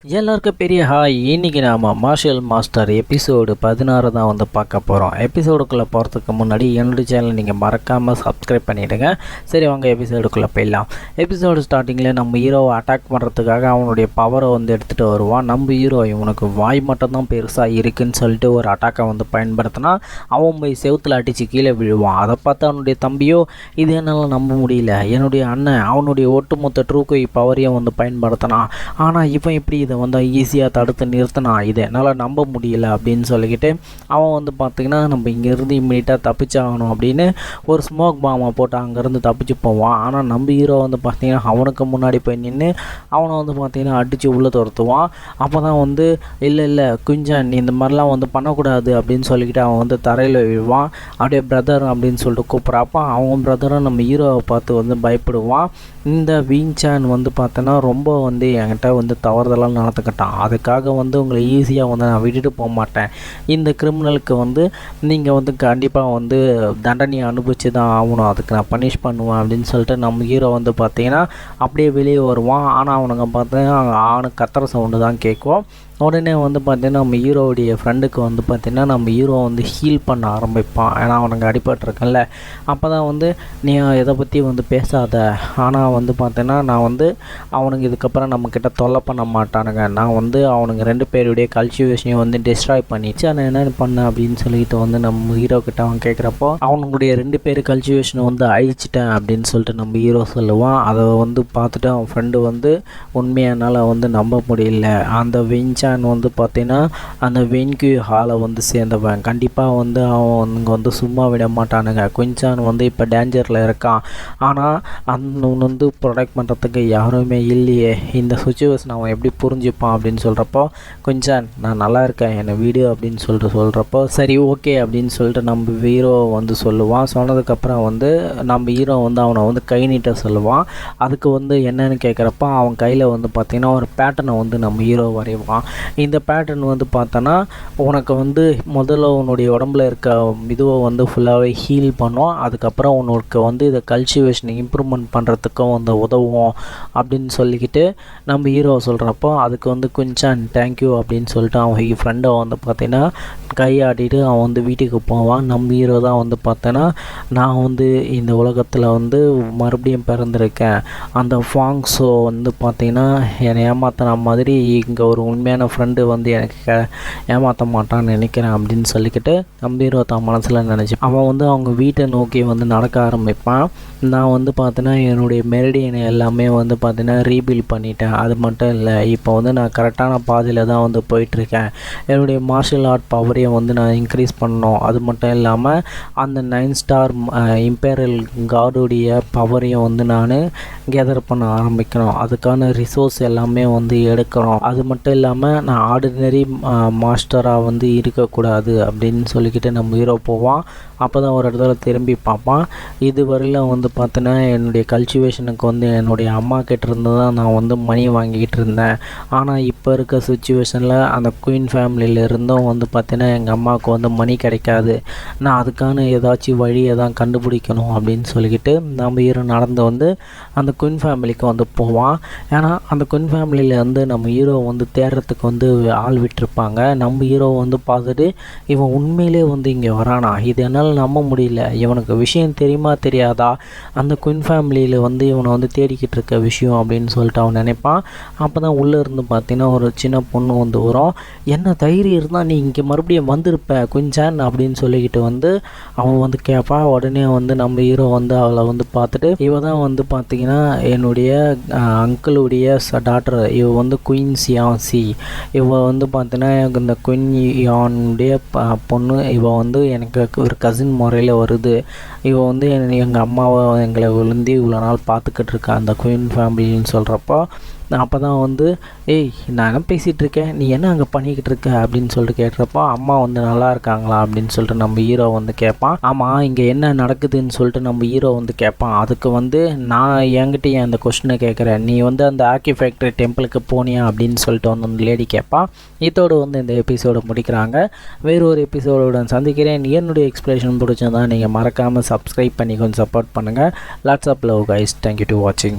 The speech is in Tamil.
எல்லாருக்கும் பெரிய ஹாய். இன்றைக்கி நாம் மார்ஷல் மாஸ்டர் எபிசோடு 16 தான் வந்து பார்க்க போகிறோம். எபிசோடுக்குள்ளே போகிறதுக்கு முன்னாடி என்னுடைய சேனல் நீங்கள் மறக்காமல் சப்ஸ்கிரைப் பண்ணிவிடுங்க. சரி, வாங்க எபிசோடுக்குள்ளே போயிடலாம். எபிசோடு ஸ்டார்டிங்கில் நம்ம ஹீரோவை அட்டாக் பண்ணுறதுக்காக அவனுடைய பவரை வந்து எடுத்துகிட்டு வருவான். நம்ம ஹீரோ இவனுக்கு வாய் மட்டும்தான் பெருசாக இருக்குன்னு சொல்லிட்டு ஒரு அட்டாக்கை வந்து பயன்படுத்தினா அவன் போய் செவுத்தில் அடித்து கீழே விழுவான். அதை பார்த்து அவனுடைய தம்பியோ இது என்னால் நம்ப முடியல, என்னுடைய அண்ணன் அவனுடைய ஒட்டுமொத்த ட்ரூக்கை பவரையும் வந்து பயன்படுத்தினான், ஆனால் இவன் இப்படி இதை வந்து ஈஸியாக தடுத்து நிறுத்தினான், இதை என்னால் நம்ப முடியல அப்படின்னு சொல்லிக்கிட்டு அவன் வந்து பார்த்திங்கன்னா நம்ம இங்கேருந்து இம்மிடியட்டாக தப்பிச்சாகணும் அப்படின்னு ஒரு ஸ்மோக் பாமை போட்டு அங்கேருந்து தப்பிச்சு போவான். ஆனால் நம்ம ஹீரோ வந்து பார்த்திங்கன்னா அவனுக்கு முன்னாடி போய் நின்று அவனை வந்து பார்த்திங்கன்னா அடித்து உள்ளே துரத்துவான். அப்போ தான் வந்து இல்லை குஞ்சன் நீ இந்த மாதிரிலாம் வந்து பண்ணக்கூடாது அப்படின்னு சொல்லிக்கிட்டு அவன் வந்து தரையில் விழுவான். அப்படியே பிரதர் அப்படின்னு சொல்லிட்டு கூப்பிட்றப்ப அவன் பிரதரும் நம்ம ஹீரோவை பார்த்து வந்து பயப்படுவான். இந்த விங்சான் வந்து பார்த்தோன்னா ரொம்ப வந்து என்கிட்ட வந்து தவறுதலாக நடந்துக்கிட்டான், அதுக்காக வந்து உங்களை ஈஸியாக வந்து நான் விட்டுட்டு போக மாட்டேன், இந்த கிரிமினலுக்கு வந்து நீங்கள் வந்து கண்டிப்பாக வந்து தண்டனையை அனுபவிச்சு தான் ஆகணும், அதுக்கு நான் பனிஷ் பண்ணுவேன் அப்படின்னு சொல்லிட்டு நம்ம ஹீரோ வந்து பார்த்தீங்கன்னா அப்படியே வெளியே வருவான். ஆனால் அவனுங்க பார்த்தீங்கன்னா அவனுக்கு கத்துற சவுண்டு தான் கேட்கும். உடனே வந்து பார்த்திங்கன்னா நம்ம ஹீரோவுடைய ஃப்ரெண்டுக்கு வந்து பார்த்திங்கன்னா நம்ம ஹீரோ வந்து ஹீல் பண்ண ஆரம்பிப்பான். ஏன்னா அவனுக்கு அடிபட்டிருக்கல. அப்போ தான் வந்து நீ இதை பற்றி வந்து பேசாத, ஆனால் வந்து பார்த்தீங்கன்னா நான் வந்து அவனுக்கு இதுக்கப்புறம் நம்மக்கிட்ட தொல்லை பண்ண மாட்டானுங்க, நான் வந்து அவனுங்க 2 பேருடைய கல்ச்சுவேஷனையும் வந்து டிஸ்ட்ராய் பண்ணிச்சு, நான் என்ன பண்ணேன் அப்படின்னு சொல்லிட்டு வந்து நம்ம ஹீரோ கிட்ட அவன் கேட்குறப்போ அவனுடைய 2 பேர் கல்ச்சுவேஷனை வந்து அழிச்சிட்டேன் அப்படின்னு சொல்லிட்டு நம்ம ஹீரோ சொல்லுவான். அதை வந்து பார்த்துட்டு அவன் ஃப்ரெண்டு வந்து உண்மையானால் வந்து நம்ப முடியல. அந்த விஞ்சான் வந்து பார்த்தீங்கன்னா அந்த வென்கியூ ஹாலை வந்து சேர்ந்தவன், கண்டிப்பாக வந்து அவன் வந்து சும்மா விட மாட்டானுங்க. குஞ்சான் வந்து இப்போ டேஞ்சரில் இருக்கான், ஆனால் அந்த வந்து ப்ரொடெக்ட் பண்ணுறதுக்கு யாருமே இல்லையே, இந்த சுச்சுவேஷன் அவன் எப்படி புரிஞ்சுப்பான் அப்படின்னு சொல்கிறப்போ குஞ்சான் நான் நல்லா இருக்கேன் என்னை வீடு அப்படின்னு சொல்கிறப்போ சரி ஓகே அப்படின்னு சொல்லிட்டு நம்ம ஹீரோ வந்து சொல்லுவான். சொன்னதுக்கப்புறம் வந்து நம்ம ஹீரோ வந்து அவனை வந்து கை நீட்ட சொல்லுவான். அதுக்கு வந்து என்னன்னு கேட்குறப்ப அவன் கையில் வந்து பார்த்திங்கன்னா ஒரு பேட்டர்னை வந்து நம்ம ஹீரோ வரைவான். இந்த பேட்டர்ன் வந்து பார்த்தோன்னா உனக்கு வந்து முதல்ல உன்னுடைய உடம்புல இருக்க இதுவை வந்து ஃபுல்லாகவே ஹீல் பண்ணும், அதுக்கப்புறம் உனக்கு வந்து இதை கல்ச்சுவேஷனை இம்ப்ரூவ்மெண்ட் பண்ணுறதுக்கும் வந்து உதவும் அப்படின்னு சொல்லிக்கிட்டு நம்ம ஹீரோ சொல்கிறப்போ அதுக்கு வந்து கொஞ்சம் தேங்க்யூ அப்படின்னு சொல்லிட்டு அவன் ஃப்ரெண்டை வந்து பார்த்தீங்கன்னா கையாடிட்டு அவன் வந்து வீட்டுக்கு போவான். நம்ம ஹீரோ தான் வந்து பார்த்தோன்னா நான் வந்து இந்த உலகத்தில் வந்து மறுபடியும் பிறந்திருக்கேன், அந்த ஃபாங்ஸோ வந்து பார்த்திங்கன்னா என்னை ஏமாத்தின மாதிரி இங்கே ஒரு உண்மையான ஃப்ரெண்டு வந்து எனக்கு ஏமாற்ற மாட்டான்னு நினைக்கிறேன் அப்படின்னு சொல்லிக்கிட்டு நம்ம ஹீரோ தான் மனசில் நினச்சி அவன் வந்து அவங்க வீட்டை நோக்கி வந்து நடக்க ஆரம்பிப்பான். நான் வந்து பார்த்தீங்கன்னா என்னுடைய மெரிடியனை எல்லாமே வந்து பார்த்தீங்கன்னா ரீபில்ட் பண்ணிட்டேன், அது மட்டும் இல்லை இப்போ வந்து நான் கரெக்டான பாதையில் தான் வந்து போயிட்டுருக்கேன், என்னுடைய மார்ஷல் ஆர்ட் பவரையும் வந்து நான் இன்க்ரீஸ் பண்ணணும், அது மட்டும் இல்லாமல் அந்த 9 ஸ்டார் இம்பீரியல் கார்டுடைய பவரையும் வந்து நான் கேதர் பண்ண ஆரம்பிக்கணும், அதுக்கான ரிசோர்ஸ் எல்லாமே வந்து எடுக்கணும், அது மட்டும் இல்லாமல் நான் ஆர்டினரி மாஸ்டராக வந்து இருக்கக்கூடாது அப்படின்னு சொல்லிக்கிட்டு நம்ம ஹீரோ போவான். அப்போ தான் ஒரு இடத்துல திரும்பி பார்ப்பான். இது வரையிலும் வந்து பார்த்தோன்னா என்னுடைய கல்ச்சுவேஷனுக்கு வந்து என்னுடைய அம்மா கிட்டேருந்து தான் நான் வந்து மணி வாங்கிக்கிட்டு இருந்தேன், ஆனால் இப்போ இருக்க சுச்சுவேஷனில் அந்த குயின் ஃபேமிலியிலேருந்தும் வந்து பார்த்தீங்கன்னா எங்கள் அம்மாவுக்கு வந்து மணி கிடைக்காது, நான் அதுக்கான ஏதாச்சும் வழியை தான் கண்டுபிடிக்கணும் அப்படின்னு சொல்லிக்கிட்டு நம்ம ஹீரோ நடந்து வந்து அந்த குயின் ஃபேமிலிக்கு வந்து போவான். ஏன்னா அந்த குயின் ஃபேமிலியில் வந்து நம்ம ஹீரோ வந்து தேடுறதுக்கு வந்து ஆள் விட்டுருப்பாங்க. நம்ம ஹீரோ வந்து பார்த்துட்டு இவன் உண்மையிலே வந்து இங்கே வரானா, இது என்னால் நம்ப முடியல, இவனுக்கு விஷயம் தெரியுமா தெரியாதா, அந்த குயின் ஃபேமிலியில் வந்து இவனை வந்து தேடிக்கிட்டு இருக்க விஷயம் அப்படின்னு சொல்லிட்டு அவன் நினைப்பான். அப்போ தான் உள்ளே இருந்து பார்த்தீங்கன்னா ஒரு சின்ன பொண்ணு வந்து வரும். என்ன தைரியம் இருந்தால் நீ இங்கே மறுபடியும் வந்திருப்ப குஞ்சான் அப்படின்னு சொல்லிக்கிட்டு வந்து அவன் வந்து கேட்பான். உடனே வந்து நம்ம ஹீரோ வந்து அவளை வந்து பார்த்துட்டு இவ தான் வந்து பார்த்திங்கன்னா என்னுடைய அங்கிளுடைய டாட்டர், இவ வந்து குயின் சியான்சி, இவ வந்து பார்த்தீங்கன்னா இந்த குயின் யானுடைய பொண்ணு, இவ வந்து எனக்கு ஒரு கசின் முறையில் வருது, இவ வந்து எங்கள் அம்மாவை எங்களை விழுந்து இவ்வளோ நாள் பார்த்துக்கிட்டு இருக்கா அந்த குயின் ஃபேமிலின்னு சொல்கிறப்போ அப்போ தான் வந்து ஏய் நான் என்ன பேசிகிட்டு இருக்கேன், நீ என்ன அங்கே பண்ணிக்கிட்டு இருக்க அப்படின்னு சொல்லிட்டு கேட்டுறப்போ அம்மா வந்து நல்லா இருக்காங்களா அப்படின்னு சொல்லிட்டு நம்ம ஹீரோ வந்து கேட்பான். ஆமாம் இங்கே என்ன நடக்குதுன்னு சொல்லிட்டு நம்ம ஹீரோ வந்து கேட்பான். அதுக்கு வந்து நான் என்கிட்ட ஏன் அந்த கொஸ்டினை கேட்குறேன், நீ வந்து அந்த ஆக்கி ஃபேக்ட்ரி டெம்பிளுக்கு போனியா அப்படின்னு சொல்லிட்டு வந்து அந்த லேடி கேட்பான். இதோடு வந்து இந்த எபிசோடை முடிக்கிறாங்க. வேறு ஒரு எபிசோடுடன் சந்திக்கிறேன். என்னுடைய எக்ஸ்பிளேஷன் பிடிச்சதான் நீங்கள் மறக்காமல் சப்ஸ்கிரைப் பண்ணி கொஞ்சம் சப்போர்ட் பண்ணுங்கள். Lots of love guys. Thank you to வாட்சிங்.